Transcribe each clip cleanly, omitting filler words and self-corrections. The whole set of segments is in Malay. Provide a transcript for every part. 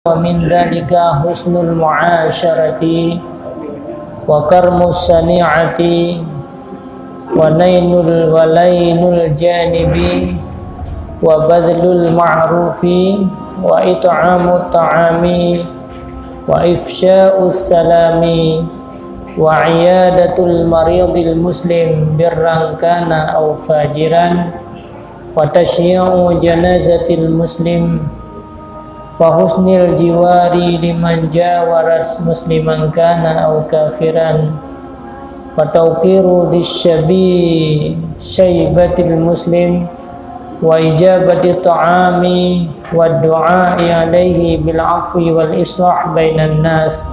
ومن ذلك حسن المعاشرة وكرم الصنيعة ولين الجانب وبذل المعروف وإطعام الطعام وإفشاء السلام وعيادة المريض المسلم برا كان أو فاجرا وتشييع جنازة المسلم وحسن الجوار لمن جاور مسلما كان أو كافرا وتوقير ذي شيبة المسلم وإجابة الطعام والدعاء عليه بالعفو والإصلاح بين الناس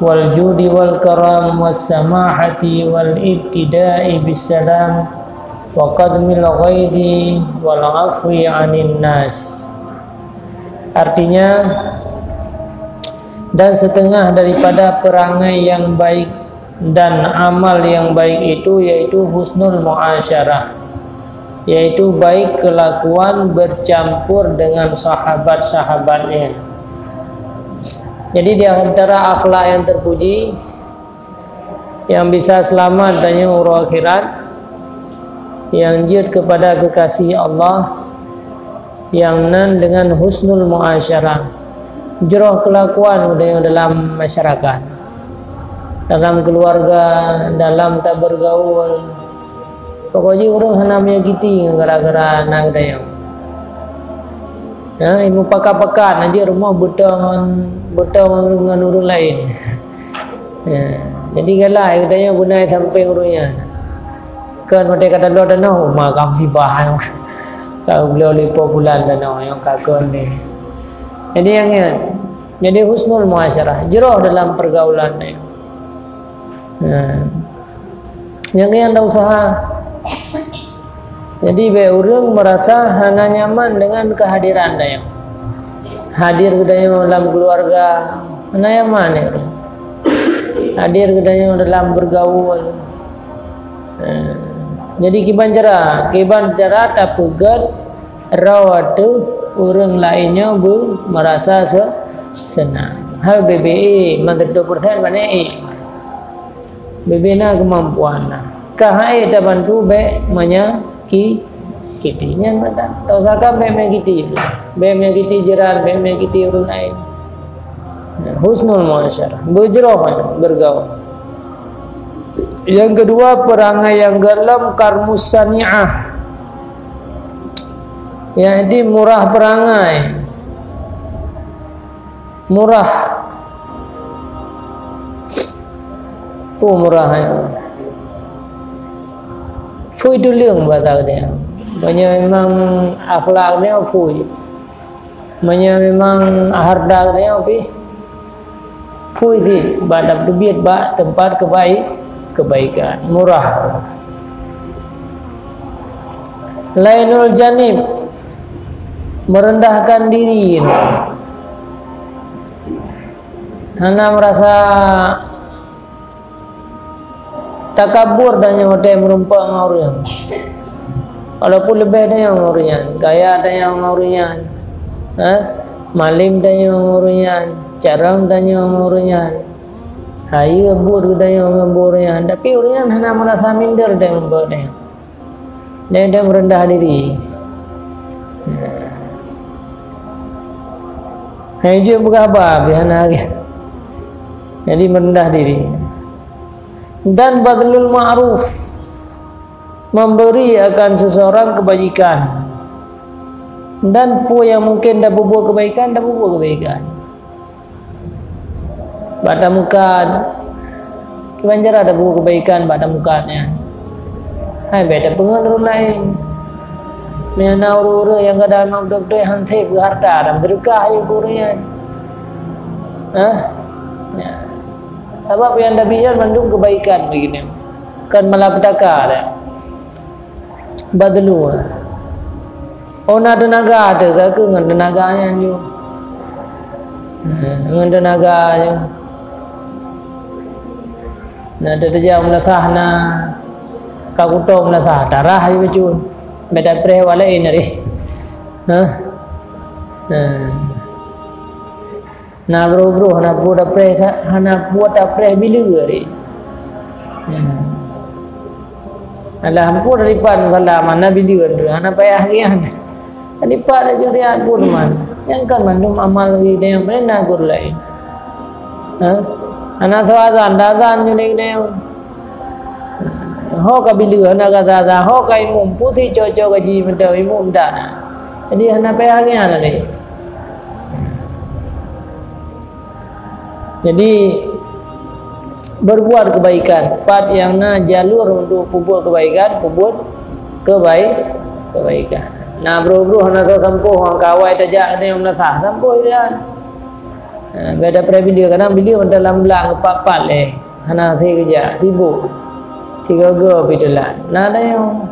والجود والكرم والسماحة والابتداء بالسلام وقدم الغيظ والعفو عن الناس. Artinya, dan setengah daripada perangai yang baik dan amal yang baik itu yaitu husnul muasyarah, yaitu baik kelakuan bercampur dengan sahabat-sahabatnya. Jadi di antara akhlak yang terpuji yang bisa selamat dari umur akhirat, yang jid kepada kekasih Allah, yang nan dengan husnul muasyarah, jurah kelakuan dalam masyarakat, dalam keluarga, dalam tak bergaul. Pokoknya orang hendak menyakiti gara-gara nak dayang. Nah, ibu pakat-pakat aja rumah betang dengan orang lain. Ya, jadi galak katanya guna sampai urusnya. Kan mereka kata lo dan no, makam si bahan. Kau beliau lipo bulan dan no, yang kakon ni. Jadi yang ni, jadi husnul muasyarah, jero dalam pergaulan ni. Yang ni anda usaha. Jadi orang merasa hana nyaman dengan kehadiran dia. Hadir kedanya dalam keluarga, hana nyaman ya. Hadir kedanya dalam bergaul. Jadi kiban cara tak pegat rawat tu orang lainnya merasa senang. Hal BBE menteri 2% mana BBE na kemampuan na. Kahai tak bantu be kitinya mana. Tahu sakam be kiti jiran be kiti orang lain. Husnul muasyarah, bergaul. Yang kedua, perangai yang galam karmus sani'ah, yaitu murah perangai, murah murahnya. Phui itu liang bahasa dia. Banyak memang akhlaknya phui, banyak memang harta dia phui di badak dubiat tempat kebaikan, murah. Lainul janib, merendahkan diri. Hana merasa takabur dan yang ada merumpah orang. Walaupun lebih ada yang orangnya, gaya ada yang orangnya, malim ada yang orangnya, carang ada yang orangnya. Hai abur daya ngaburnya, tapi orang hanya merasa minder dengan bodanya. Dia merendah diri. Hai je bukan apa biana lagi. Jadi merendah diri. Dan badlul ma'ruf, memberi akan seseorang kebajikan. Dan yang mungkin dah berbuat kebaikan, pada muka kebanjara ada buku kebaikan pada mukanya. Hai beda pengaruh lain. Mana orang yang kadang nak dok hansip harta dalam sedekah ayo kurian. Ya. Sebab yang dah biar mandung kebaikan begini. Kan malapetaka ada. Badlu. Ona tenaga ada ke dengan tenaganya juga. Dengan tenaganya. Nah, ada jam lasah na kakutom lasah darah ayu bejun beda preh wala ini, na bro hana buat apres bila ni. Alah pun dari pan kalau mana bila tu, hana payah kian. Dari pan aja dia pun man. Yang kan mandum amal lagi dia yang mana gur lain. Hana sawasan dagan ni dia. Ho kabila hana kata ho kai mum putih cocok gaji mentau mum dah. Jadi hana payah kian ni. Jadi berbuat kebaikan, part yang na jalur untuk berbuat kebaikan, kebaikan. Nah bro hana tu sampo hang kawai tajak ni hang sah sampo dia. Beda prebili kadang bili dalam belang kepak leh. Hana thi kerja sibuk. Tiga bidlah. Nah ada yang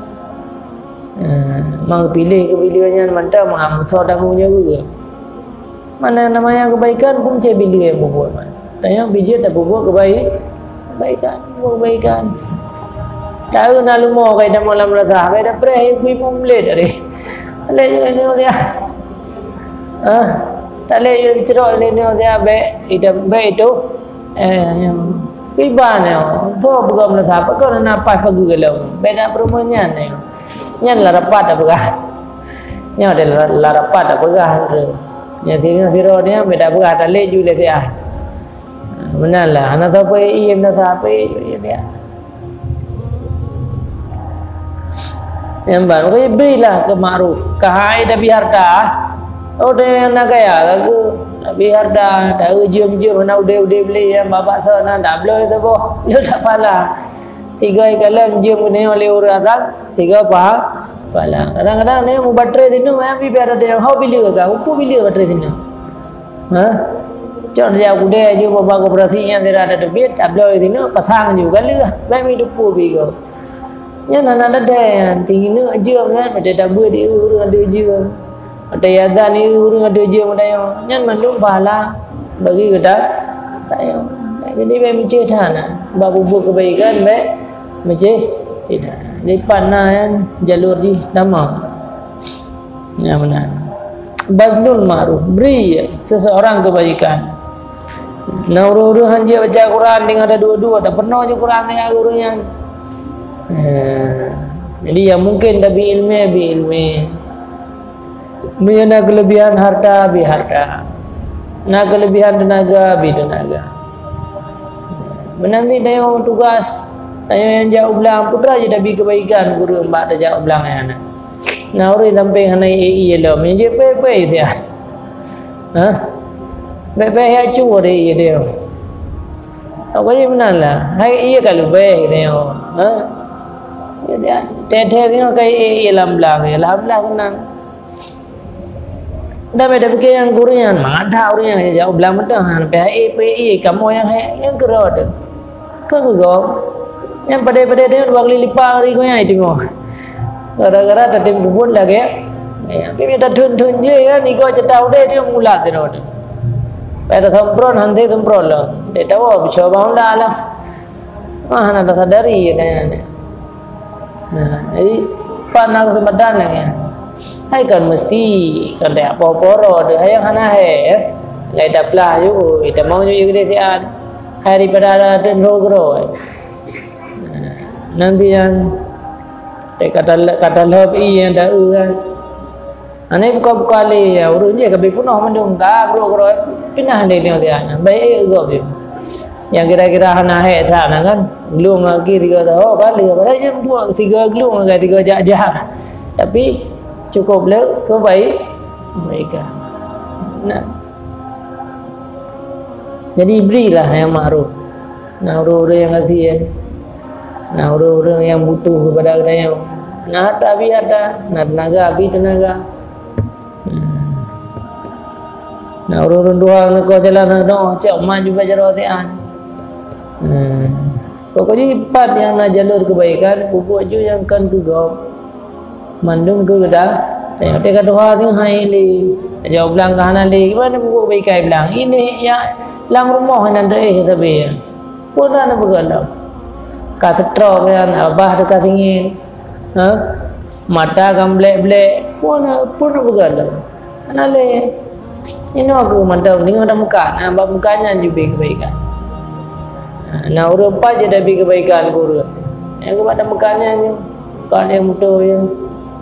mang pilih kebiliannya mantap mang so dah punya juga. Mana namanya kebaikan pun cek pilih yang berbuat man. Tanya biji tak berbuat kebaikan. Tahu nak lumo kai dah malam rasa, kai dah pray kui pun late dari. Late ni dia. Tak late cerok ni dia be itu yang iban ni. Tu bukan rasa, bukan nak apa pagi kalau. Beda perumunya ni. Nyan la rapat apa? Nyan ada la rapat apa? Yang siro dia beda bukan tak leh juga dia. Benar lah. Anak sampai ia nak sampai dia. Yang baru kau berilah ke makruf. Kahai dah biar dah. Oh dia nak kaya aku biar dah. Tak ujung nak udah beli yang bapa sana dah belum sebab dia tak pala. Tiga kalam jam ni oleh orang asal. Tiga pala. Kadang-kadang ni mau baterai sini, saya biar ada yang hau beli ke kau, aku beli baterai sini. Jangan jauh kuda je, bapa koperasinya tidak ada debit, tabloid sini pasang juga lah, bayi hidup pun bigo. Yang nana ada yang tinggi ni jam kan, ada double dia urang ada jam, ada yadan ni urang ada jam ada yang mandum pahala bagi kita, tayo. Jadi bayi macam mana, babu buat kebaikan, bayi macam tidak. Lipat na yang jalur di nama. Ya benar. Bazlul ma'ruf, beri seseorang kebaikan. Nah uruhan dia baca Quran dengan ada dua-dua, tak pernah baca Quran dengan gurunya. Jadi yang mungkin tapi ilmu. Mana kelebihan harta bi harta. Nah kelebihan tenaga bi tenaga. Menanti dia tugas. Tanya yang jauh belang putra je dah bagi kebaikan guru mbak dah jauh belang yang anak. Nah orang sampai hana iya lo, menje pe dia. Pe ya cu dia. Apa je benar lah. Hai iya kalau pe dia. Dia teh dia kai iya lam belang kenang. Dah pada fikir yang gurunya mana orang yang jauh belang betul. Pe kamu yang kerod. Kau yang pada dia dua kali lipat hari kau yang itu mau. Gara-gara tadi bubun lagi. Tapi kita thun je ya, ni kau cetau dia mula terus. Pada sempron hanti sempron lah. Dia tahu bisa bangun lah. Nak sadari dia. Jadi panah kesempatan lagi. Hai kan mesti kan dia apa-apa dia yang hana lai daplah ju, kita mau ju dia sian. Hari pada ada rogro. Nanti yang kata lebih yang dah kan. Ane buka kali ya urun je kabeh punah mendung ka bro pinah dia ni dia. Baik juga dia. Yang kira-kira hana tak kan. Glung lagi tiga tahu kali pada jam 2 tiga glung lagi tiga jak. Tapi cukup le ke baik mereka. Nah. Jadi berilah yang makruf. Nah orang-orang yang kasihan. Nah orang-orang yang butuh kepada kita yang nah harta bi harta, nah tenaga bi tenaga. Nah orang-orang dua nak jalan dah cak maju baca rotian. Pokoknya empat yang nak jalur kebaikan, pupuk ju yang kan kegau. Mandum ke dah. Tengok teka doa sing hai li. Jawab belang kanan li. Gimana pupuk kebaikan belang? Ini ya lang rumah nanti tapi pun ada bergalau. Kasetro kan abah dekat sini, mata gamblek pun bergalau. Anale Ini aku mantau dengan ada muka, nampak mukanya juga kebaikan. Nah urut apa je dah kebaikan guru. Yang kepada mukanya ni, kalau yang mutu yang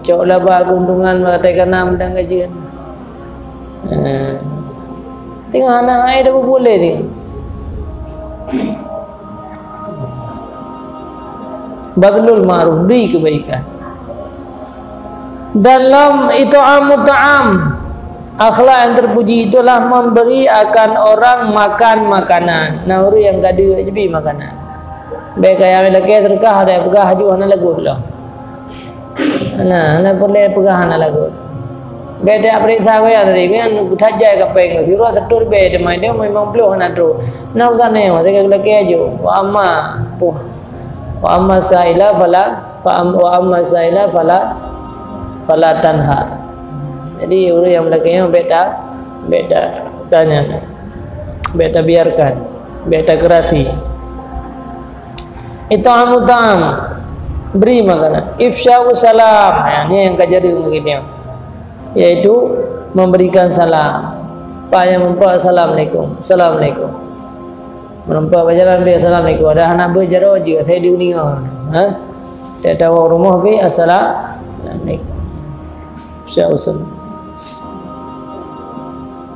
cok laba keuntungan mengatakan nama dan gajian. Tengok anak air dah boleh ni. Badlul ma'ruf, beri kebaikan. Dalam it'amut ta'am, akhlak yang terpuji itulah memberi akan orang makan makanan. Nah orang yang gaduh je beri makanan. Baik kaya lagi terkah ada pegah juga nak lagu lah. Nah, nak boleh pegah nak lagu. Beda periksa kaya tadi kan tajai ke peng siro setur beda main dia memang belum nak tu. Nak kan ni saya lagi aja. Wa amma saila fala tanha. Jadi orang yang belakangnya beda tanya, beda biarkan, beda kerasi. It'amut ta'am, beri makanan. Ifsya'u salam, ini yang kajari begini, yaitu memberikan salam. Pak yang membawa assalamualaikum, assalamualaikum. Menempat berjalan dia assalamualaikum. Ada anak berjaro juga saya diuningan. Dia tahu rumah be assalamualaikum. Ifsya'u salam.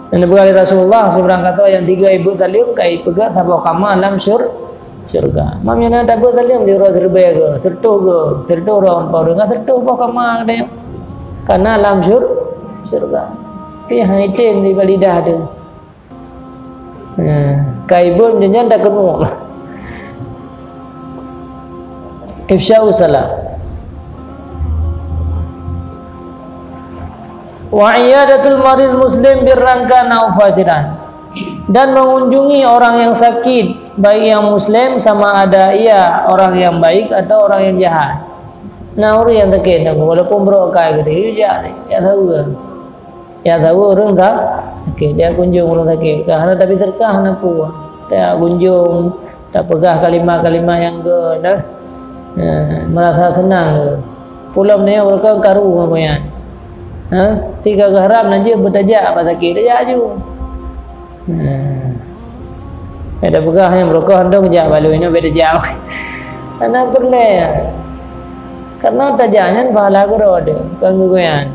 Dan berkali Rasulullah seberang kata yang 3 ibu salim kai pegat sabau kama alam syurga. Mamnya nak dapat salim di ros serba ke, serto orang pau dengan serto apa kama dia. Karena alam syurga. Pi haitem di balidah ada. Kai bun dia tak kena. Ifsya'u salam. Wa iyadatul marid muslim birrangkan au fasiran, dan mengunjungi orang yang sakit baik yang muslim sama ada ia orang yang baik atau orang yang jahat. Nah orang yang sakit walaupun berokai gede ya tahu ke ya tahu orang tak sakit dia kunjung orang sakit karena tapi terkah nak puas dia kunjung tak pegah kalimah-kalimah yang ke dah merasa senang pulang dia orang karu apa ya. Tiga keharam aja bertajak apa sakit dia aja. Ada pegah yang berokah anda kejap balu ini beda jauh. Karena perlu karena tajaknya pahala kero ada gangguan.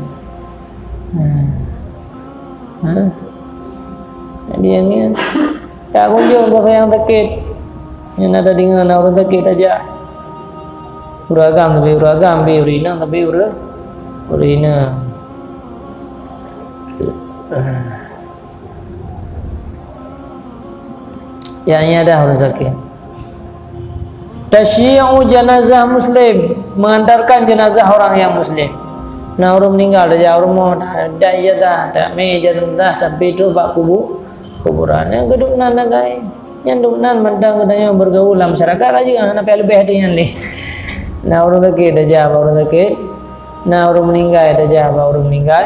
Jadi yang ini tak kunjung ke yang sakit. Yang ada dengan orang sakit aja. Uragam tapi uragam, urina tapi urina. Yang ini ada orang sakit. Tasyi'u jenazah muslim, mengantarkan jenazah orang yang muslim. Nah orang meninggal dah jauh rumah dah ijazah dah ijazah tapi itu bak kuburan yang gedung nan gai yang duk nan mandang katanya bergaul dalam masyarakat aja anak lebih hati yang ni. Nah orang sakit dah jauh orang sakit. Nah orang meninggal dah jauh orang meninggal.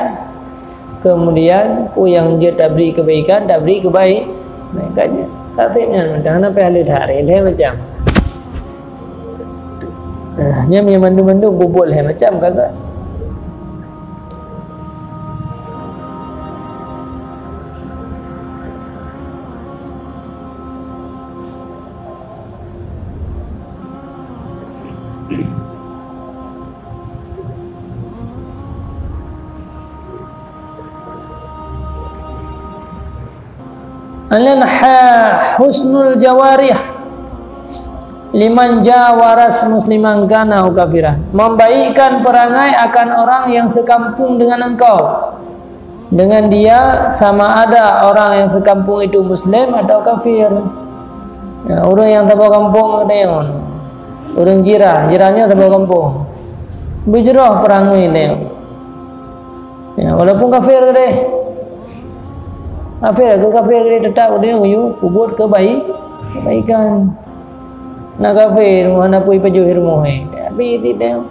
Kemudian yang dia tak beri kebaikan, tak beri kebaikan. Katanya mana pahli hari le macam. Nyam yang mandu-mandu bubul le macam kagak. Husnul jawarih liman jawaras musliman kana kafiran, membaikkan perangai akan orang yang sekampung dengan engkau, dengan dia sama ada orang yang sekampung itu muslim atau kafir. Ya, orang yang satu kampung ada orang jirannya satu kampung berjerah perangai dia. Ya, walaupun kafir deh. Kafir dia tetap dia buat kebaikan. Nak kafir mana pun paju hirmu tapi tidak.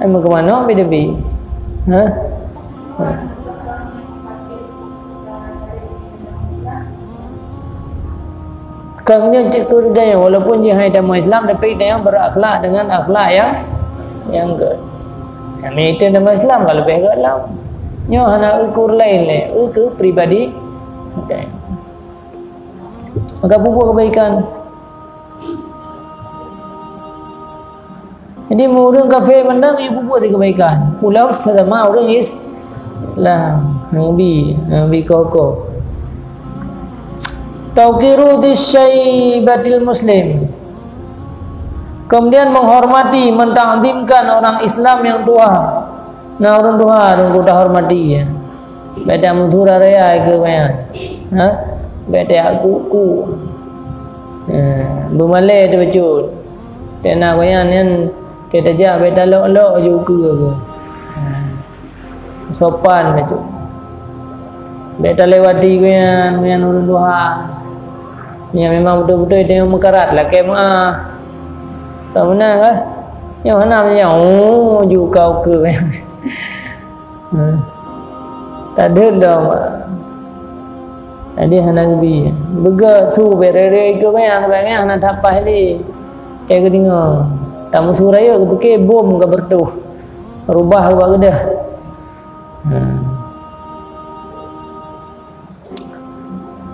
Emang ke mana be? Kangnya ciktur dia walaupun dia hai dalam Islam tapi dia berakhlak dengan akhlak yang good. Kami itu dalam Islam kalau lebih ke dalam. nyo hana ukur lain le ukur pribadi okay. Maka pupuk kebaikan. Jadi orang kafir mandang ia pupuk kebaikan. Pulau sesama orang Islam Nabi koko. Tauqiru syaibatil muslim. Kemudian menghormati, mentakzimkan orang Islam yang tua. Nah orang tua kita hormati ya. Beda mudhura raya ke mana? Ha? Beda kuku. Bumale tu betul. Tena koyan yang kita jah beda lok juga ke. Sopan betul. Beda lewati koyan orang tua. Yang memang betul-betul dia mekarat lah kemah. Tak benar kan? Yang mana macam juga ke. Tak ada dah. Jadi hendak bi. Bega tu berere ke kan sebagai nak tapah ni. Kayak kedinga. Tamu tu raya ke pakai bom ke bertuh. Rubah ke dah.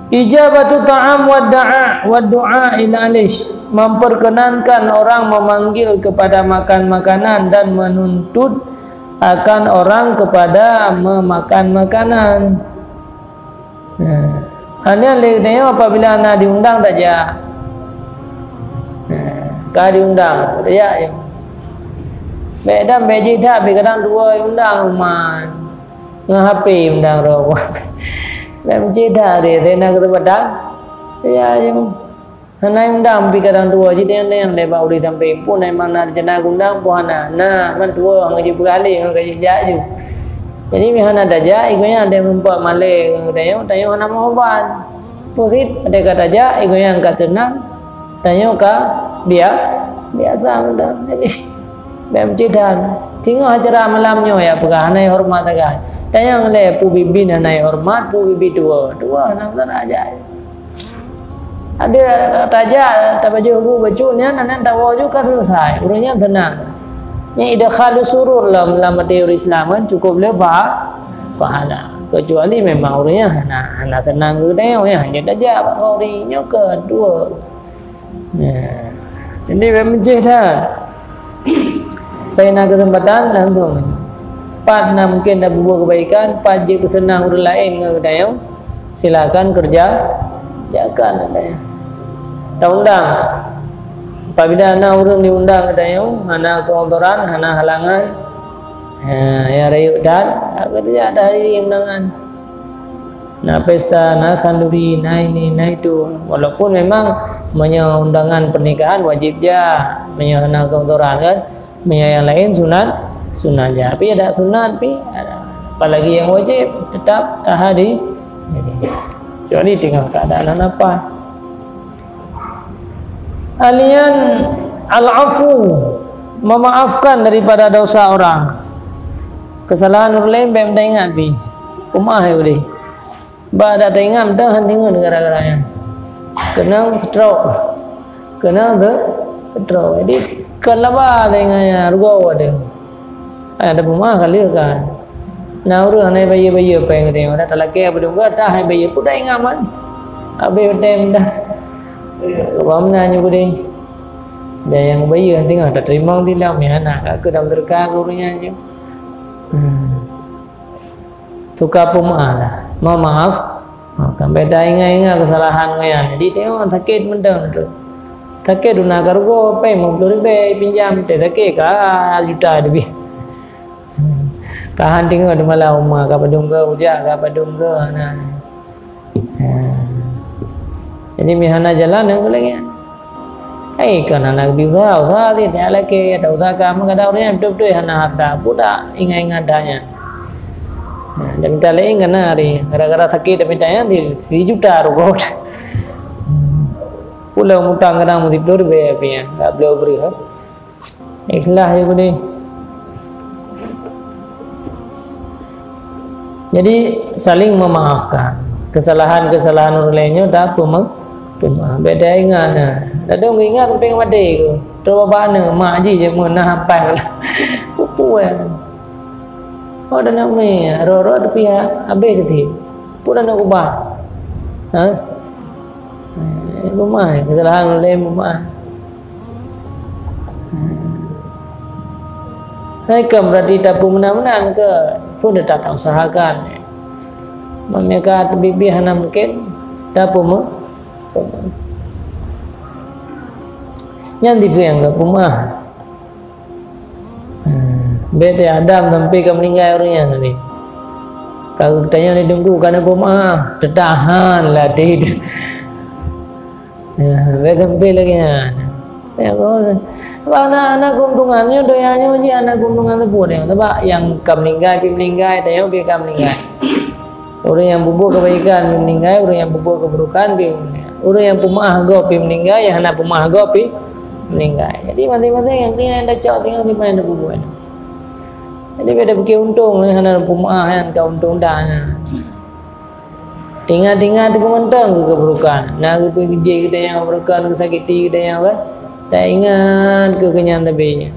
Ijabatu ta'am wa du'a ila alish, memperkenankan orang memanggil kepada makan makanan dan menuntut akan orang kepada memakan makanan. Hanya leknya apabila anak diundang saja. Kau diundang, ya. Beda beji tak, kadang dua undang umat, ngahapi undang roh. Dan ceda dia nak kepada ya yang hanai undang pi kadang dua jadi yang lebar uri sampai pun memang nak jena undang pun ana nah man dua ngaji berali ngaji jaju jadi mihana daja igunya ada membuat maleng dayo hana mohon pusit ada kata ja igunya angkat tenang tanya ka dia biasa undang jadi bem ceda tinggal acara malamnya ya pegah hanai hormat agak tanya oleh pu bibi nanai hormat pu bibi dua nang sana aja ada taja tabajuh bu bajunya nan tawa juga selesai urangnya tenang nya idkhal surur dalam teori Islam kan cukup lebah pahala kecuali memang urangnya hana senang ke tengok ya hanya taja orinya kedua jadi memang saya nak kesempatan langsung 4 mungkin dah buat kebaikan, 4 je kesenang orang lain ke dayang. Silakan kerjakan dayang. Tak undang. Apabila anak orang diundang ke dayang, anak keontoran, anak halangan. Ya rayuk dan kerja ada hari undangan. Nah pesta, nah kanduri, nah ini, nah itu. Walaupun memang undangan pernikahan wajib jah, anak keontoran kan, yang lain sunat. Sunat je, tapi ada sunat, tapi apalagi yang wajib tetap tahadi. Jadi tinggal keadaan apa? Alian al-afu, memaafkan daripada dosa orang. Kesalahan orang lain bem ingat pi. Umah yo di. Ba ada ingat dah hentikan gara-gara yang kena stroke. Kena stroke. Jadi kelaba dengannya rugo ada. Ada rumah kali kan. Nah orang ni bayi apa yang dia orang tak laki apa dulu dah hai bayi pun dah ingat man. Abe tem dah. Wamna nyu budi. Dia yang bayi tengah tak terima dia ni anak aku dalam terka gurunya je. Suka pemaaf lah. Maaf. Maafkan beda ingat kesalahan ngayan. Jadi tengok sakit mendang tu. Sakit duna kargo pe 50,000 pinjam te sakit ka juta lebih. Tahan tinggal di malam rumah kapadung ke ujak kapadung ke nah. Jadi mihana jalan yang lagi. Kan anak usaha ni dia lagi ada usaha kamu kada orang betul-betul hana harta budak ingat-ingat danya. Dan minta lagi kena hari gara-gara sakit minta yang di 1 juta rupiah. Pulau mutang kadang mesti 10,000 ya, tak boleh beri. Ikhlas je boleh. Jadi saling memaafkan kesalahan-kesalahan orang lainnya tak pemaaf. Beda ingat nah. Dah dong ingat pengen mati ke. Terus bana mak ji je mun nah hafal. Pupu Oh dan nak ni, roro tapi habis tu. Pun nak ubah. Ha? Rumah kesalahan oleh rumah. Mereka berarti tak pun menang-menang ke? Pun dah tak usahakan. Mereka bibi hana mungkin tak pun yang yang ke rumah. Beda Adam sampai ke meninggal orangnya ni. Kalau tanya ni tunggu kerana rumah, tertahan lah dia. Beda sampai lagi ya kan. Anak keuntungannya doanya uji anak keuntungan tu pun sebab yang ke meninggal tanya dia ke meninggal. Orang yang bubur kebaikan meninggal, orang yang bubur keburukan orang yang pemah gopi meninggal, yang anak pemah gopi meninggal. Jadi masing-masing yang kena dah cak tengok di mana bubur ni. Jadi beda fikir untung ni hana pemah yang kau untung dah. Tinggal-tinggal tu kementang ke keburukan. Nak pergi kerja kita yang keburukan, kesakiti kita yang apa? Tak ingat ke kenyang tabinya.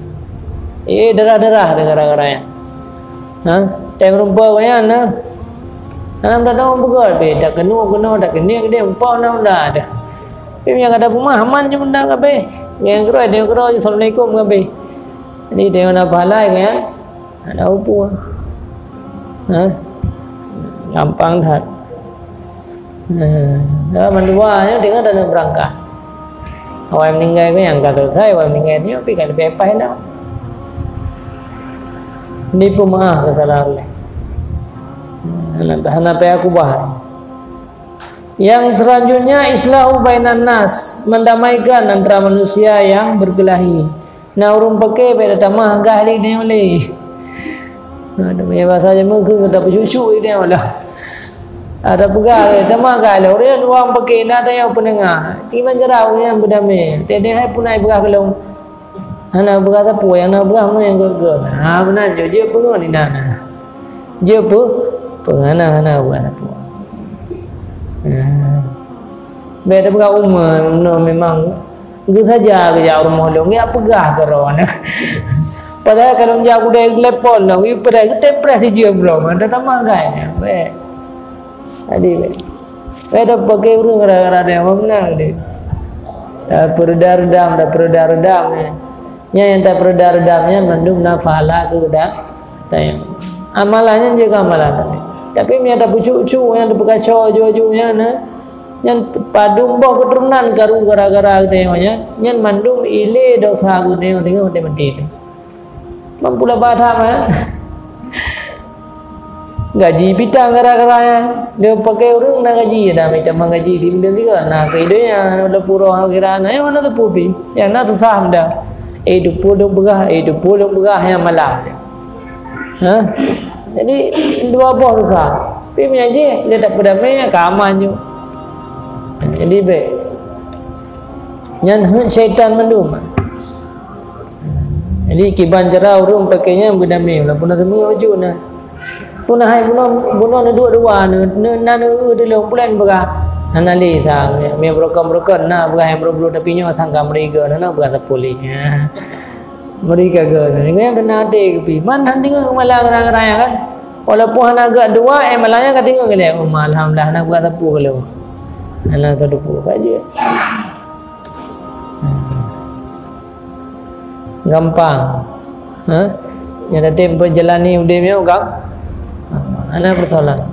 Darah-darah gara-garanya. Ha? Time rumpah banyak nah. Dalam dah tahu bukan be, dak kena dak kena dia empau nak dah ada. Tapi yang ada pemahaman je benda kabeh. Yang keroi dia keroi assalamualaikum kabeh. Jadi dia nak balai kan. Ada apa? Ha? Gampang dah. Dah menduanya dengan dana berangkat. Awak meninggal ke yang kata saya, awak meninggal ni tapi kalau bebas dah. Ni pemaaf kesalahan. Hana aku bahar. Yang selanjutnya islahu bainan nas, mendamaikan antara manusia yang berkelahi. Nah urung pakai pada tamah gahli dia boleh. Ada punya bahasa Jawa ke ada bercucuk dia lah. Ada pegang tamah gahli orang luang pakai nak ada yang pendengar. Timan jarau yang berdamai. Tiada hai punai begah kelong. Hana begah apa yang nak begah mana yang gegel. Ha benar je pengon ni dah. Je penghana buat apa. Beda pegah umar memang itu saja kerja rumah lu ni apa gah kerana. Padahal kalau jauh dari lepon lah, itu pada kita depresi je belum. Ada tambah kan? Baik. Adi baik. Beda pakai urung gara-gara dia mana dia. Dah perda-redam yang tak perda-redamnya mendung nafala tu dah. Tayang. Amalannya juga amalan. Tapi dia ada pucuk-pucuk yang berkacau jauh-jauhnya yang padung boh keturunan karu gara-gara tengoknya yang mandung ile dosa aku tengok mati mampulah batam gaji pitang gara-garanya dia pakai urung nak gaji dah macam gaji di benda juga nah keidenya ada pura kirana yang mana tu pupi yang nak susah dah itu pulung begah yang malam ha. Jadi dua buah susah. Tapi menyaji dia tak berdamai keaman je. Jadi baik. Yang syaitan mendum. Jadi kiban jerau urung pakainya berdamai. Walaupun semua ujung nah. Punah hai bunuh dua-dua na dalam bulan berah. Nanali sang me brokan na berah yang bro tapi nyo sangka mereka na berah sepulih. Mereka ke ni yang kena ada ke man han tengok malang raya kan walaupun han agak dua malangnya kan tengok ke dia alhamdulillah nak buat apa kalau anak tu dupu aja gampang ha yang ada tempo jalani udemnya gam anak bersalah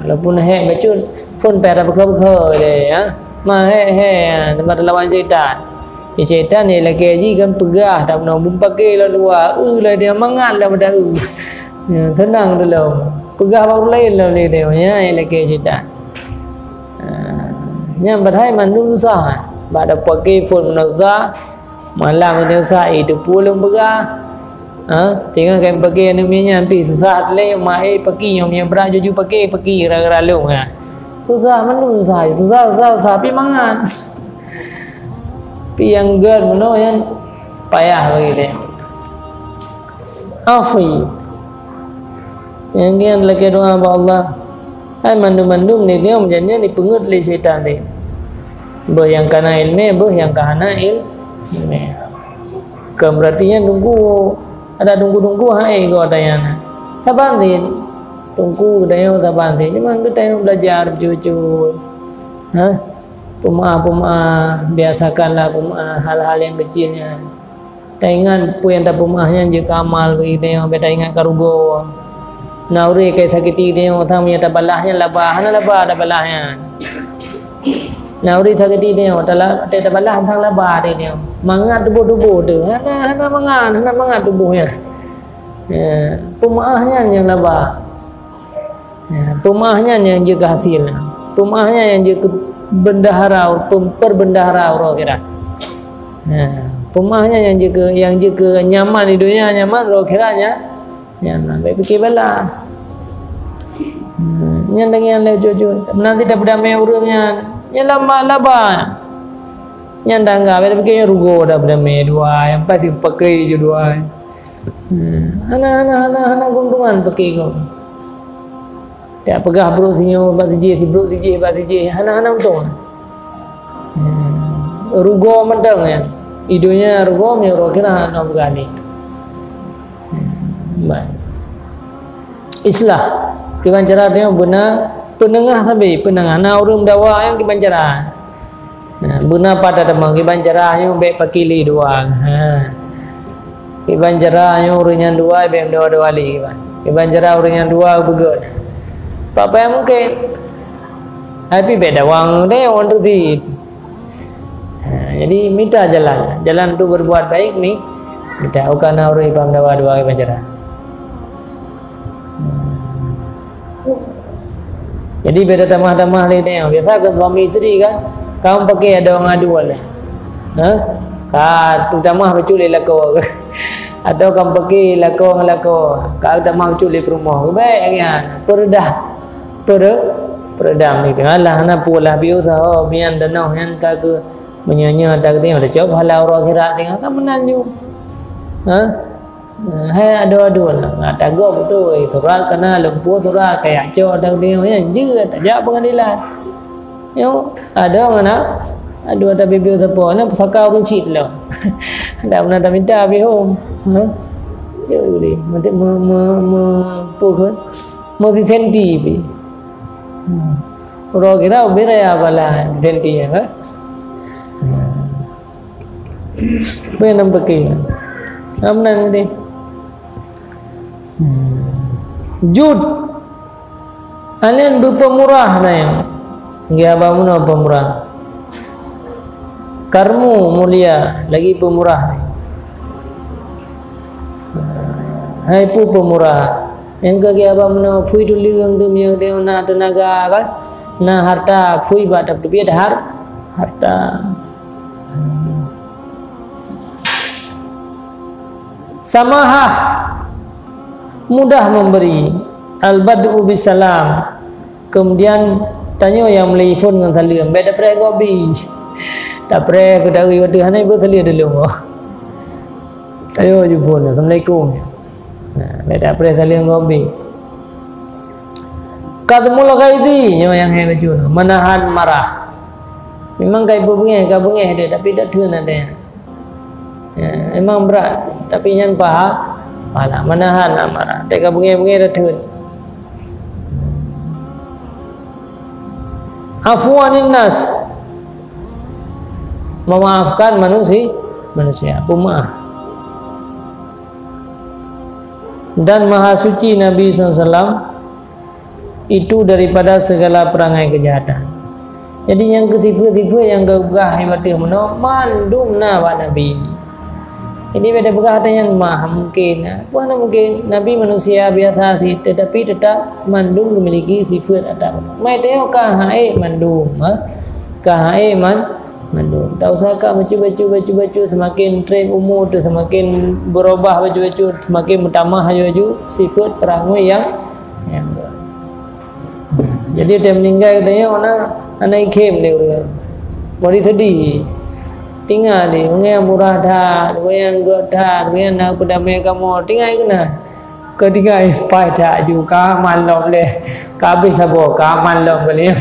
walaupun bacun phone pera bekal dia ya mah tempat lawan syaitan syaitan ni lagi aji kan pegah tak pernah pakai lah dua lah dia mangan lah pada ya, tenang dulu pegah baru lain lah dia ya lagi syaitan yang berhai mandung susah pada pakai phone menusah malam ini usah itu pulung pegah tinggal kan pakai namanya nanti susah le mai pakai yang berah juju pakai gara-gara lu susah mandung susah tapi mangan tapi yang ger mana yang payah bagi dia. Afi. Yang kian lagi doa kepada Allah. Hai mandum-mandum ni dia menjadinya ni pengut oleh syaitan ni. Bah yang kana ilmu, bah yang kana ilmu. Keberartinya tunggu ada tunggu-tunggu hai kau tanya sabantin tunggu tanya sabantin cuma kita yang belajar cucu pemaaf biasakanlah pemaaf hal-hal yang kecilnya taingan pun yang tak pemaafnya jika amal begitu yang beta ingat karugo nauri kayak sakiti dia orang punya tak balahnya labah ada balahnya nauri sakiti dia tak balah tang labah dia mangat tubuh tu hana mangat tubuhnya pemaafnya yang labah pemaafnya yang jaga hasilnya pemaafnya yang jaga bendahara perbendahara orang kira pemaafnya yang jaga nyaman hidupnya nyaman orang kiranya nyaman baik fikir bala nyandang yang lejo nanti tak berdamai urutnya nyalama nyandang enggak baik fikirnya rugo dah berdamai dua yang pasti pakai je dua anak guntungan pakai kau tak pegah bro sinyo basi je anak betul rugo mentang ya hidupnya rugo menyuruh kira nak berani islah kebancara dia benar penengah sampai penengah na orang dawa yang kebancara benar pada temang kebancara yang baik pakili dua kebancara yang orangnya dua baik dua li kebancara orangnya dua begut apa yang mungkin tapi beda wang dia orang tu jadi minta jalan tu berbuat baik ni minta ukana orang ibam dawa dua kebancara jadi beda tamah-tamah ni biasa kan suami isteri kan kamu pakai ada orang adu lah tu tamah berculik lako atau kamu pakai lako kau tamah berculik rumah baik kan peredam ni lah anak pula biasa mian danau yang tak ke menyanyi tak dia ada coba halau orang kira tengah tak menanju hai ada lah tak go betul surat kena lempu surat kayak cok tak dia yang je tak jak pengadilan yo ada mana ada bibi siapa nak pusaka runcit lah tak pernah tak minta bihom yo boleh nanti pukul mesti senti bi orang kira beraya bala senti ya nampak ke amna ni jud kalian berpemurah na yang giabamu na pemurah karmu mulia lagi pemurah hai pu pemurah yang giabamu na fui dulu yang tu yang dia na tenaga kan na harta fui ba tak dia harta samahah mudah memberi al-bad'u bisalam kemudian tanya yang melifun dengan salam beda pre gobi tak pre ke dari waktu hanai ber salam dulu ayo jemput assalamualaikum beda pre salam gobi kadmul ghaizi yang hai baju menahan marah memang kai bengeh dia tapi tak tuan ada memang berat tapi nyan pahala menahan amarah teka bengeh dah tuan afwanin nas memaafkan manusia pemaaf dan maha suci Nabi SAW itu daripada segala perangai kejahatan. Jadi yang ketiga yang gagah hebatih mandum na wa Nabi. Ini beda berkata yang maha mungkin mana mungkin Nabi manusia biasa sih tetapi tetap mandum memiliki sifat ada mai tengok kahai mandum mandum tak usah kau baju semakin tren umur tu semakin berubah baju semakin bertambah baju sifat perangai yang jadi dia meninggal katanya anak ikem dia body sedih tinggal di yang murah dah, yang gak dah, yang nak berdamai kamu tinggal kena, ketiga pai dah juga malam le, kabis sabo, malam boleh.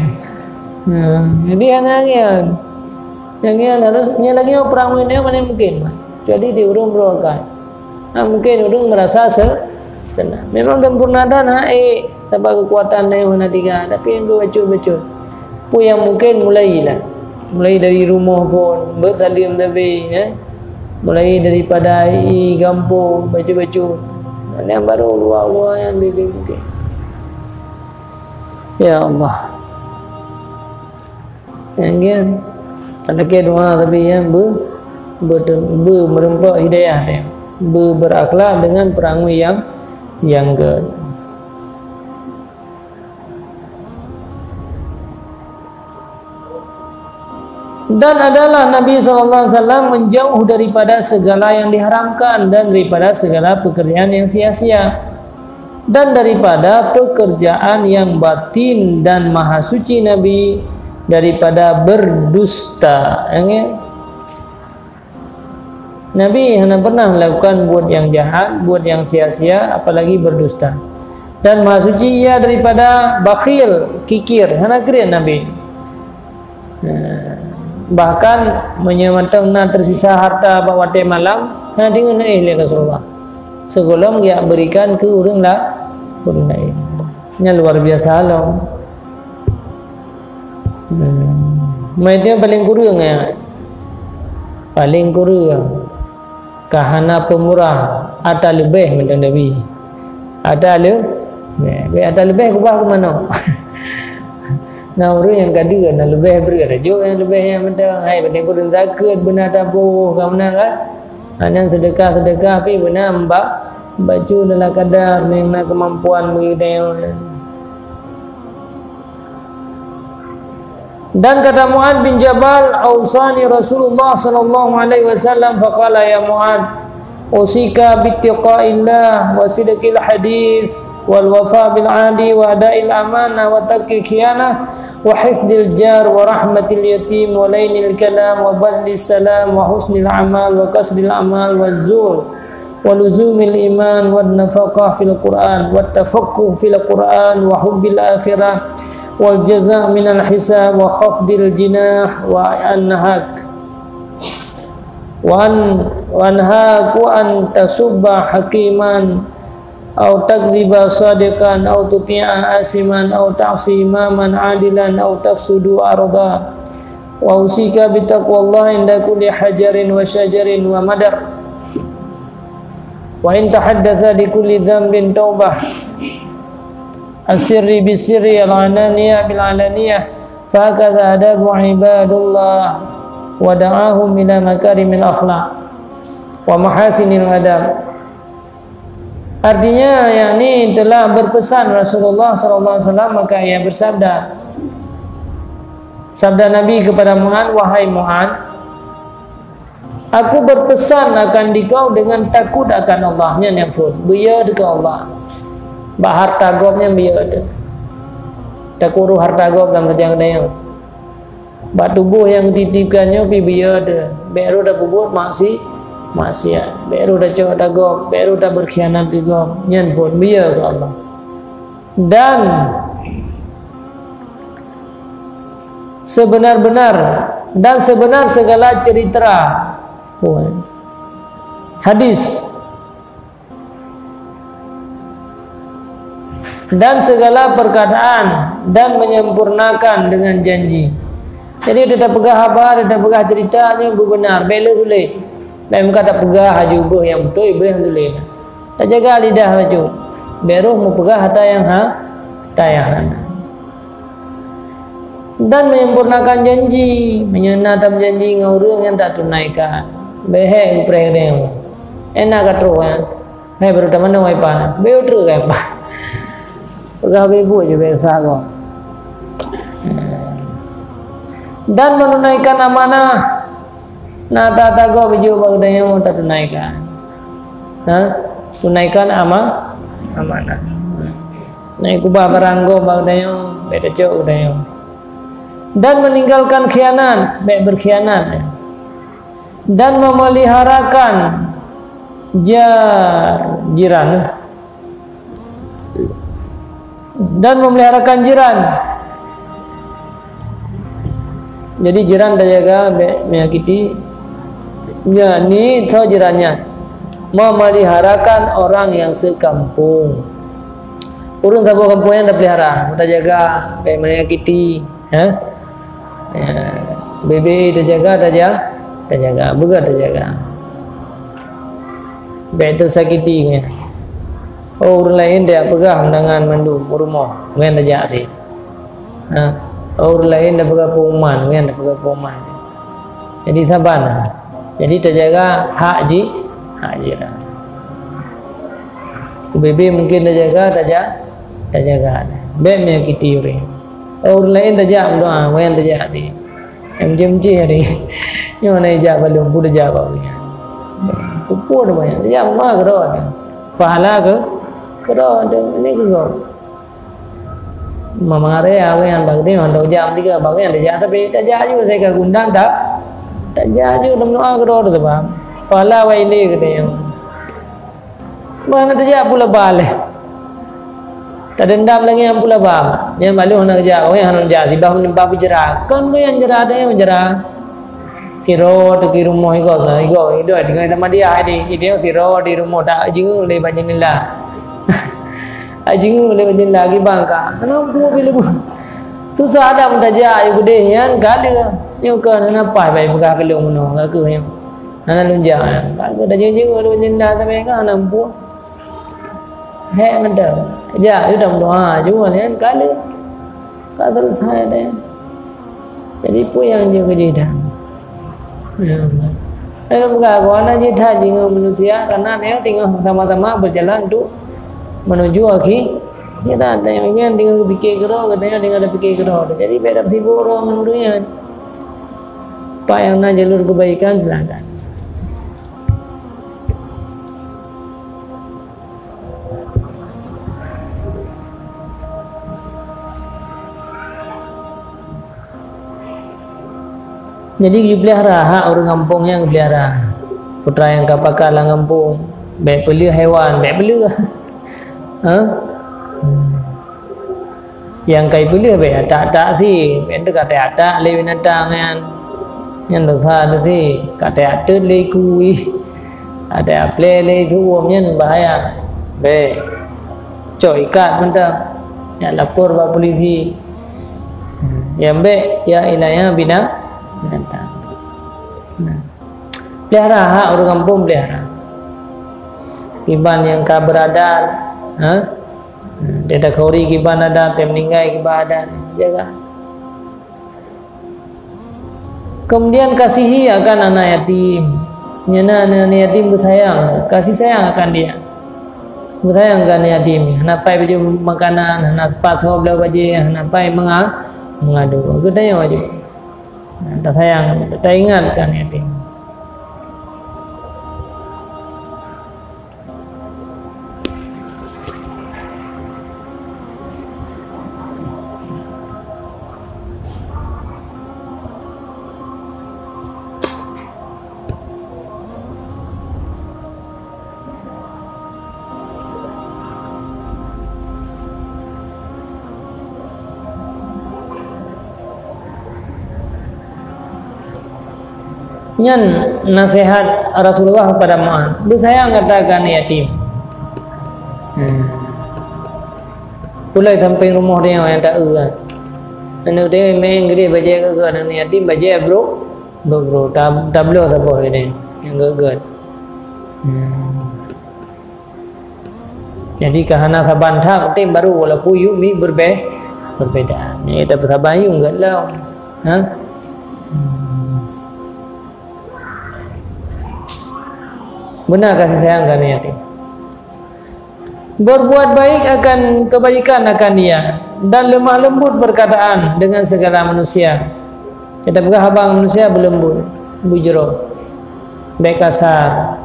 Jadi anaknya, yang harus lagi perang ini mana mungkin, jadi diurung berokat. Mungkin orang merasa senang. Memang sempurna dan tanpa kekuatan yang mana tiga. Tapi yang betul-betul. Pun yang mungkin mulai dari rumah pun bersalim tapi mulai daripada kampung baca-baca. Yang baru luar-luar yang lebih mungkin. Ya Allah. Yang kan ada ke doa tapi yang merempak hidayah dia. Berakhlak dengan perangai yang ke. Dan adalah Nabi SAW menjauh daripada segala yang diharamkan dan daripada segala pekerjaan yang sia-sia dan daripada pekerjaan yang batin, dan maha suci Nabi daripada berdusta. Nabi hanya pernah melakukan buat yang jahat, buat yang sia-sia, apalagi berdusta. Dan maha suci ia daripada bakhil, kikir, hanya kira Nabi. Bahkan menyematang tersisa harta bawa malam, hanya dengan Rasulullah. Sebelum dia berikan ke orang lain. Ini luar biasa loh. Mereka paling kurang paling kurang. Kahana pemurah ada lebih macam Nabi. Ada lebih kubah ke mana? Nah orang yang kedua nak lebih beri rajuk yang lebih yang betul. Hai benar kurang zakat benar tabuh ke mana kan? Yang sedekah tapi benar baju dalam kadar dengan kemampuan begitu. Dan kata Mu'ad bin Jabal, "Ausani Rasulullah sallallahu alaihi wasallam faqala ya Mu'ad, usika bittiqaillah wa sidqil hadis wal wafa bil adi wa ada'il amanah wa tarkil khiyanah wa hifdzil jar wa rahmatil yatim wa lainil kalam wa badlis salam wa husnil amal wa kasril amal wa zul wa luzumil iman wa nafaqah fil Qur'an wa tafaqquh fil Qur'an wa hubbil akhirah wal jaza' minal hisab wa khafdil jinah wa anhak wa anhaku an tasubba hakiman au takdziba sadiqan au tuti'a asiman au ta'sima man adilan au tafsudu arda wa usika bitaqwallahi inda kulli hajarin wa syajarin wa madar wa in tahaddatha di kulli dhanbin taubah asirri bisirri al-alaniyah bil-alaniyah fakadha adabu ibadullah wa da'ahum ila makarimil akhlaq wa mahasinil adab. Artinya yakni telah berpesan Rasulullah SAW, maka ia bersabda, sabda Nabi kepada Mu'ad, wahai Mu'ad, aku berpesan akan dikau dengan takut akan Allahnya yang pun biar ke Allah. Bahar tagobnya biar tak kuru harta gob dalam sejang dayang. Bak tubuh yang dititipkannya biar baru dah buat maksiat, baru dah cakap dah gob, baru dah berkhianat di gob, nyan pun biar ke Allah. Dan sebenar segala cerita hadis dan segala perkataan dan menyempurnakan dengan janji. Jadi dia pegang khabar, dia pegang ceritanya benar, bela sulit. Dan kata pegang juga yang betul, ibu yang sulit. Tak jaga lidah baju. Baru mau pegang harta yang tayahan. Dan menyempurnakan janji, menyenangkan janji dengan orang yang tak tunaikan. Behek perhatian. Enak kata orang. Hai baru teman nak wipan. Betul kan? Pegang ibu je biasa kau. Dan menunaikan amanah. Nah tak kau baju bagdanya mau tak tunaikan. Tunaikan amanah. Naik kubah baranggo bagdanya beda cok bagdanya. Dan meninggalkan khianat, baik berkhianat. Dan memeliharakan jiran. Dan memeliharakan jiran. Jadi jiran dah jaga menyakiti. Ya ni tahu jirannya. memeliharakan orang yang sekampung. Urang satu kampung yang dah pelihara, kita jaga, baik menyakiti, ya. Bebe dah jaga, begat dah jaga. Baik tersakiti, oh orang lain dia pegang dengan mandu rumah, mungkin dah jatuh. Orang lain dah pegang perumahan, mungkin dah pegang perumahan. Jadi sabar, jadi terjaga hak jiran. Bebe mungkin dah jaga, baik menyakiti orang. Orang lain dah jaga doa, mungkin dah jatuh. Jam-jam hari, yang mana jaga belum pun dah jaga orang. Kupur banyak, dia mah kerana pahala kerana ini juga. Mama area aku yang bagdi, orang jam 3 bagdi yang dia tapi tak jaju saya ke gundang tak jaju dalam doa kerana sebab pahala wali katanya. Mana terjadi pula balik. Tak dendam lagi yang pula bam. Yang balik orang kerja, orang yang jadi bah menimpa bicara. Kan tu yang jera ada yang bicara. Siro tu di rumah itu dengan sama dia ini yang siro di rumah tak jingu le banyak nila. Jingu le banyak lagi bangka. Kenapa bila susah ada pun saja ayu gede yang kali yang kan apa baik buka kelong meno aku yang anak lunjang aku dah jingu le banyak nila sampai kan nampu. Hei ngada. Ya, itu dah doa juga ni kan kali. Tak selesai dah. Jadi pun yang jaga jidan. Kalau bukan kawan aja dah jingo manusia karena dia tinggal sama-sama berjalan tu menuju akhir. Kita ada yang ingin tinggal fikir kerana katanya tinggal fikir kerana. Jadi beda sibuk orang menurutnya. Pak yang nak jalur kebaikan silakan. Jadi dipelihara hak orang kampung yang pelihara. Putra yang kapakal lang kampung, baik pelih hewan, baik pelih. Yang kai pelih baik tak sih, baik kata tak le binatang yang dosa tu sih, kata ada le kui, ada aple le suam yang bahaya. Baik, coy ikat mentah, yang lapor pak polisi. Yang baik ya ilahnya binatang. Pelihara hak orang kampung pelihara. Kiban yang keberadaan, dia dah kauri kiban ada, dia meninggal kiban ada, jaga. Kemudian kasihi akan anak yatim. Nyana anak yatim bersayang, kasih sayang akan dia. Bersayang akan yatim. Napai baju makanan, napai sebelah baju, napai mengadu. Aku tanya baju. Tak sayang, tak ingatkan yatim. Nyan nasihat Rasulullah kepada Mu'adz, bersayang katakan yatim. Pulai sampai rumah dia yang tak erat. Anak dia main gede baca ke anak yatim baca bro tablo apa ini yang geget. Jadi kahana sabantah penting baru walaupun yumi berbeda. Ni kita bersabar yung galau. Benar kasih sayang kan yatim. Berbuat baik akan kebaikan akan dia dan lemah lembut perkataan dengan segala manusia. Kita pegang habang manusia berlembut, bujro, baik kasar.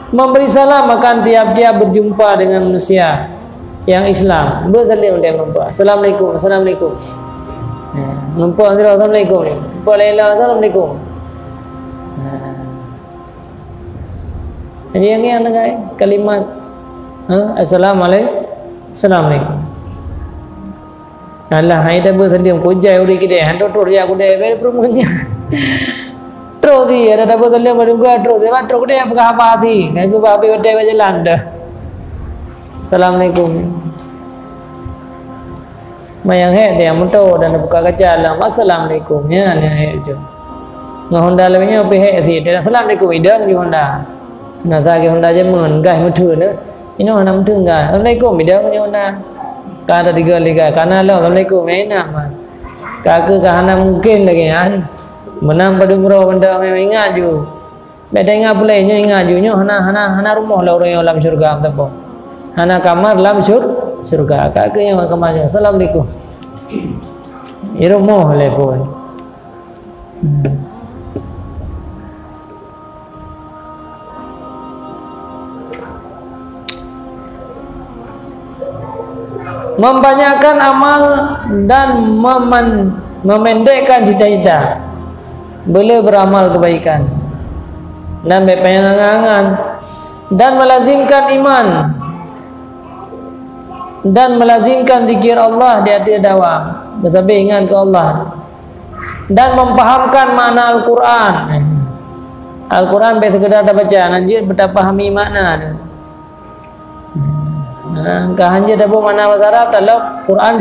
Memberi salam akan tiap-tiap berjumpa dengan manusia yang Islam. Bersalim dia membuat. Assalamualaikum, assalamualaikum. Membuat assalamualaikum. Assalamualaikum. Jadi yang ni kalimat Assalamualaikum. Allah hai dah bersedia kujai uri kita hantu tur ya kudai ber perumunya. terus dia ada dapat dalam berduga terus terus dia apa sih aku babi berdaya jalan dah. Assalamualaikum. Mayang dia motor dan buka kaca lah. Assalamualaikum ya ni je. Ngah Honda lebihnya pihak sih. Dan assalamualaikum idang di Honda. Nah saya Honda jaman gai mutu ne. Ini orang mutu gai. Assalamualaikum idang di Honda. Kada tiga liga karena lo assalamualaikum enak mah. Kakak kahana mungkin lagi kan. Menang pada murah benda yang ingat ju. Beda ingat pula ingat ju nyo hana rumah lah orang yang dalam syurga apa. Hana kamar dalam surga. Kakak yang kamarnya. Assalamualaikum. Ini rumah le pun. Membanyakkan amal dan memendekkan cita-cita. Boleh beramal kebaikan dan berpengangan dan melazimkan iman dan melazimkan zikir Allah di hati dawam, bersabar ingat ke Allah dan memfahamkan makna Al-Quran. Al-Quran bukan sekedar baca, anjir bertafahami makna. Kah hanya dapat makna bahasa Arab dalam Quran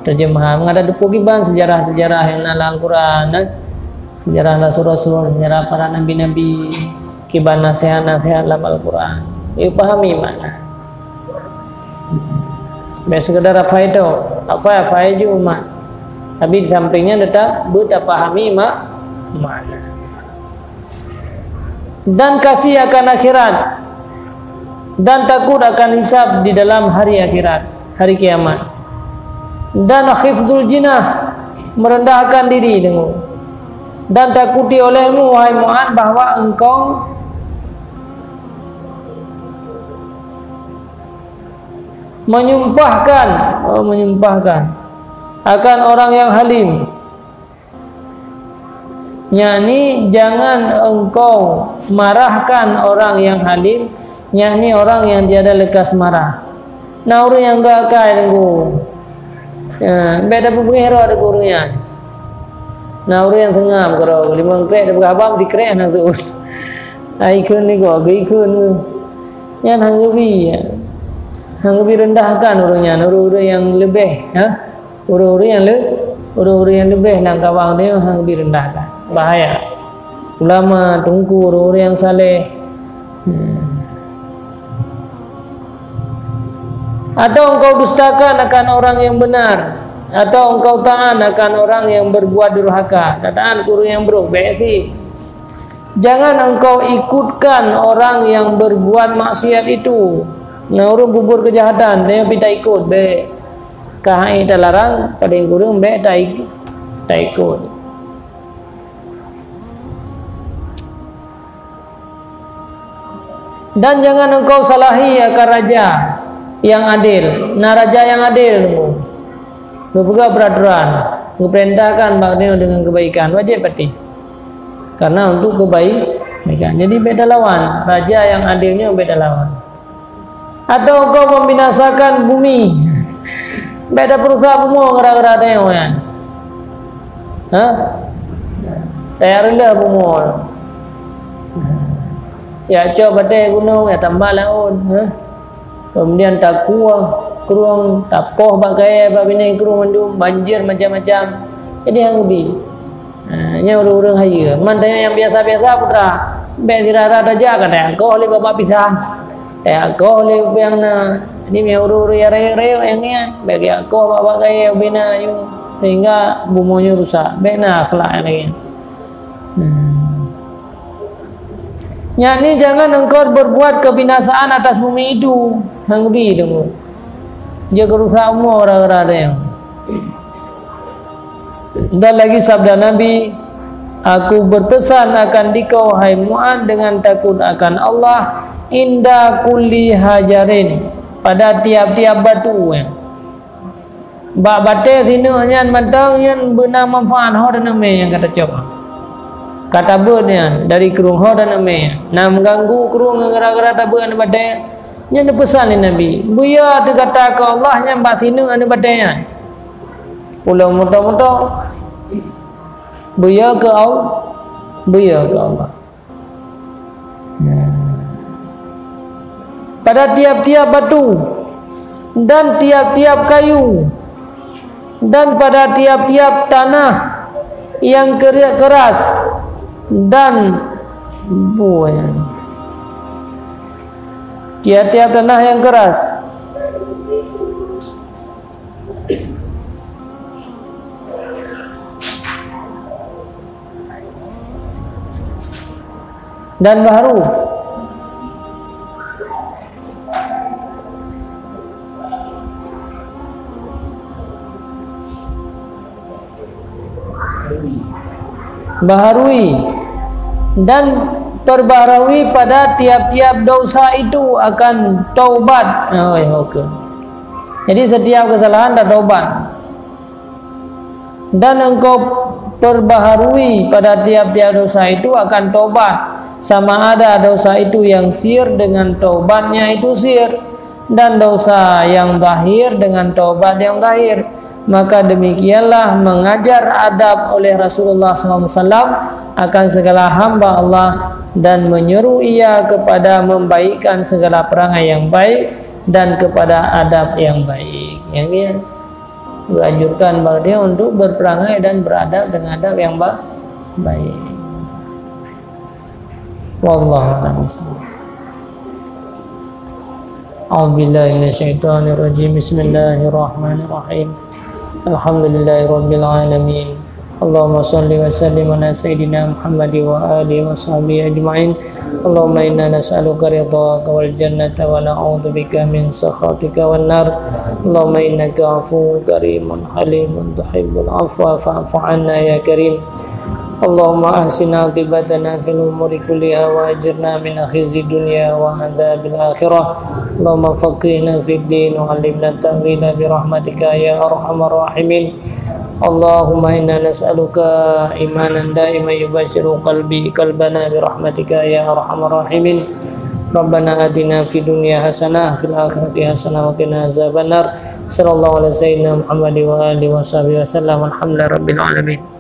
terjemah mengada dukukiban sejarah-sejarah yang dalam Al-Quran, sejarah Rasul-Rasul, sejarah para nabi-nabi, kiban nasihat-nasihat dalam Al-Quran. Ia pahami makna. Bukan sekedar apa itu, apa itu umat. Tapi di sampingnya tetap bertafahami makna. Dan kasih akan akhirat. Dan takut akan hisab di dalam hari akhirat, hari kiamat. Dan khifzul jinah, merendahkan diri dengu. Dan takuti olehmu wahai Mu'ad bahwa engkau menyumpahkan akan orang yang halim. Yakni jangan engkau marahkan orang yang halim, yakni orang yang tiada lekas marah. Nah orang yang enggak kaya dengu. Beda pengero ada gurunya. Nah orang yang sengam kalau lima krek ada berapa si krek nak tu. Ikun ni kau, ikun. Yang hanggapi rendahkan orangnya, orang-orang yang lebih, orang-orang yang lebih nak kawang dia hanggapi rendahkan. Bahaya. Ulama tunggu orang-orang yang saleh. Atau engkau dustakan akan orang yang benar, atau engkau taat akan orang yang berbuat durhaka. Taat guru yang buruk, besi. Jangan engkau ikutkan orang yang berbuat maksiat itu. Nah orang bubur kejahatan, dia pita ikut, be. Kahai terlarang, pada yang guru be tak ikut. Dan jangan engkau salahi akan raja yang adil. Nah raja yang adil ngebuka peraturan, ngeperintahkan bagusnya dengan kebaikan, wajib pati. Karena untuk kebaikan. Jadi beda lawan. Raja yang adilnya beda lawan. Atau engkau membinasakan bumi. Beda perusahaan bumi gara-gara ada yang lain. Tayarlah bumi. Ya coba deh gunung, ya tambah laut. Kemudian tak kuah, keruang, tak koh bagai babine keruang mendung, banjir macam-macam. Jadi yang lebih. Nya urang-urang haya. Mandanya yang biasa-biasa putra. Be dirara raja kata, kau oleh bapak pisah. Kau oleh yang na. Ini yang urang-urang ya reo yang ni. Bagi kau bapak gaya bina you sehingga bumunya rusak. Be na akhlak lagi. Yakni jangan engkau berbuat kebinasaan atas bumi itu. Hangbi dulu. Jaga rusak semua orang-orang yang. Dan lagi sabda Nabi, aku berpesan akan dikau hai Mu'ad dengan takut akan Allah inda kulli hajarin, pada tiap-tiap batu. Bak bate sini nyan matang yang benar manfaat ho dan ame yang kata coba. Kata bernya dari kerung ho dan ame. Nam ganggu kerung gara-gara tabuan bate. Nyan pesan Nabi. Buya tu kata ke Allah nyan bak sini ane batenya. Pulau muda-muda buya ke au Beliau ke Allah. Pada tiap-tiap batu dan tiap-tiap kayu dan pada tiap-tiap tanah yang keras dan tiap-tiap tanah yang keras dan baharu. Baharui dan perbaharui pada tiap-tiap dosa itu akan taubat. Okay. Jadi setiap kesalahan ada taubat. Dan engkau perbaharui pada tiap-tiap dosa itu akan taubat. Sama ada dosa itu yang sir dengan taubatnya itu sir, dan dosa yang zahir dengan taubat yang zahir. Maka demikianlah mengajar adab oleh Rasulullah SAW akan segala hamba Allah dan menyeru ia kepada membaikkan segala perangai yang baik dan kepada adab yang baik. Yang dia menganjurkan pada dia untuk berperangai dan beradab dengan adab yang baik. Wallahu a'lam. A'udzubillahi minasyaitonir rajim. Bismillahirrahmanirrahim. Alhamdulillahirabbil alamin. Allahumma shalli wa sallim ala sayyidina Muhammad wa alihi wa sahbihi ajma'in. Allahumma inna nas'aluka ridhaka wal jannata wa na'udzubika min sakhatika wan nar. Allahumma innaka 'afuwwun karimun halimun tuhibbul 'afwa fa'fu 'anna ya karim. Allahumma ahsin 'aqibatana fil umuri kulliha wa ajirna min khizyi dunya wa 'adzabil akhirah. Allahumma faqihna fid din wa 'allimna ta'wila bi rahmatika ya arhamar rahimin. Allahumma inna nas'aluka imanan da'iman yubashiru qalbana bi rahmatika ya arhamar rahimin. Rabbana atina fid dunya hasanah fil akhirati hasanah wa qina azabannar. Sallallahu alaihi wasallam Muhammad wa alihi wasallam. Alhamdulillahirabbil alamin.